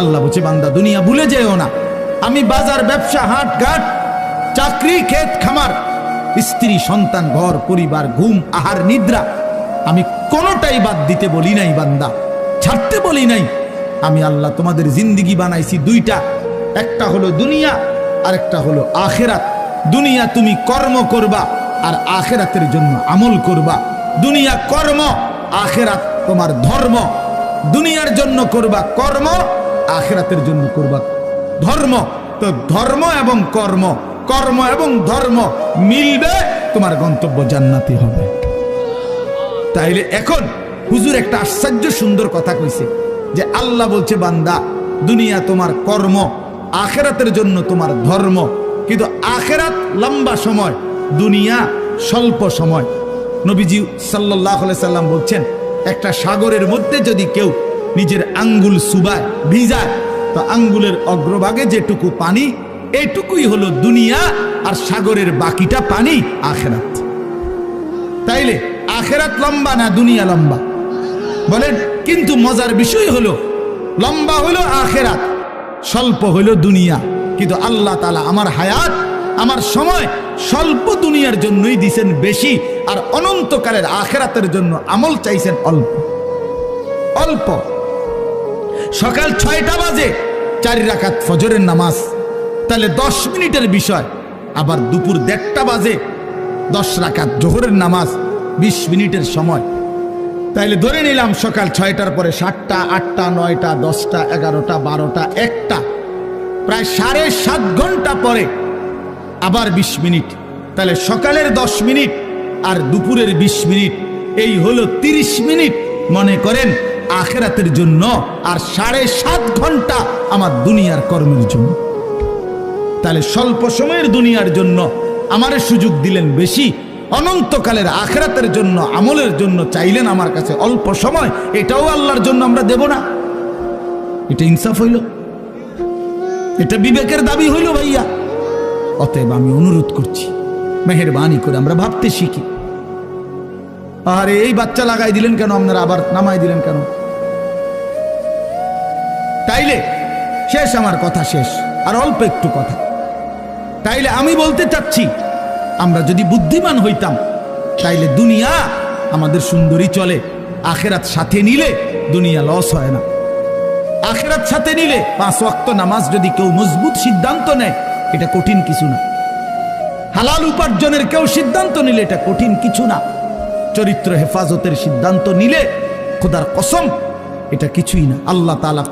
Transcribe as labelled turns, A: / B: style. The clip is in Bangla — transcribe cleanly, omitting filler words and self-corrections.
A: আল্লাহ বলছে বান্দা দুনিয়া ভুলে যেও না। আমি বাজার, ব্যবসা, হাট ঘাট, চাকরি, ক্ষেত খামার, স্ত্রী, সন্তান, ঘর পরিবার, ঘুম, আহার, নিদ্রা, আমি কোনোটাই বাদ দিতে বলি নাই বান্দা, ছাড়তে বলি নাই। আমি আল্লাহ তোমাদের জিন্দিগি বানাইছি দুইটা, একটা হলো দুনিয়া আর একটা হলো আখেরাত। দুনিয়া তুমি কর্ম করবা আর আখেরাতের জন্য আমল করবা। দুনিয়া কর্ম, আখেরাত তোমার ধর্ম। দুনিয়ার জন্য করবা কর্ম, আখেরাতের জন্য করবা ধর্ম। তো ধর্ম এবং কর্ম, কর্ম এবং ধর্ম মিলবে, তোমার গন্তব্য জান্নাতি হবে। তাইলে এখন হুজুর একটা আশ্চর্য সুন্দর কথা কইছে যে আল্লাহ বলছে বান্দা দুনিয়া তোমার কর্ম, আখেরাতের জন্য তোমার ধর্ম। কিন্তু আখেরাত লম্বা সময়, দুনিয়া স্বল্প সময়। নবীজি সাল্লাল্লাহু আলাইহি সাল্লাম বলছেন একটা সাগরের মধ্যে যদি কেউ নিজের আঙ্গুল চুবায়, ভিজায়, তো আঙ্গুলের অগ্রভাগে যেটুকু পানি, এইটুকুই হলো দুনিয়া, আর সাগরের বাকিটা পানি আখেরাত। তাইলে আখেরাত লম্বা না দুনিয়া লম্বা বলেন? কিন্তু মজার বিষয় হলো লম্বা হলো আখেরাত, স্বল্প হলো দুনিয়া। কিন্তু আল্লাহ তাআলা আমার হায়াত, আমার সময় স্বল্প দুনিয়ার জন্যই দিছেন বেশি, আর অনন্তকালের আখেরাতের জন্য আমল চাইছেন অল্প অল্প। সকাল 6টা বাজে 4 রাকাত ফজরের নামাজ, তাহলে 10 মিনিটের বিষয়। আবার দুপুর 1:30 বাজে 10 রাকাত জোহরের নামাজ, 20 মিনিটের সময়। তাইলে ধরে নিলাম সকাল 6টার পরে 7টা, 8টা, 9টা, 10টা, 11টা, 12টা, 1টা, প্রায় 7.5 ঘন্টা পরে আবার 20 মিনিট। তাহলে সকালের 10 মিনিট আর দুপুরের 20 মিনিট, এই হলো 30 মিনিট মনে করেন আখেরাতের জন্য, আর 7.5 ঘন্টা আমার দুনিয়ার কর্মের জন্য। তাহলে স্বল্প সময়ের দুনিয়ার জন্য আমারে সুযোগ দিলেন বেশি, অনন্তকালের আখেরাতের জন্য আমলের জন্য চাইলেন আমার কাছে অল্প সময়। এটাও আল্লাহর জন্য আমরা দেব না? এটা ইনসাফ হইল? এটা বিবেকের দাবি হইল ভাইয়া? অতএব আমি অনুরোধ করছি, মেহেরবানি করে আমরা ভাবতে শিখি। আরে এই বাচ্চা লাগাই দিলেন কেন আপনারা, আবার নামাই দিলেন কেন? তাইলে শেষ, আমার কথা শেষ, আর অল্প একটু কথা। তাইলে আমি বলতে চাচ্ছি, আমরা যদি বুদ্ধিমান হইতাম তাইলে দুনিয়া আমাদের সুন্দরী চলে, আখেরাত সাথে নিলে দুনিয়া লস হয় না। আখেরাত সাথে নিলে 5 ওয়াক্ত নামাজ যদি কেউ মজবুত সিদ্ধান্ত নেয়, এটা কঠিন কিছু না। হালাল উপার্জনের কেউ সিদ্ধান্ত নিলে এটা কঠিন কিছু না। চরিত্র হেফাজতের সিদ্ধান্ত নিলে খোদার কসম এটা কিছুই না। আল্লাহ তাআলা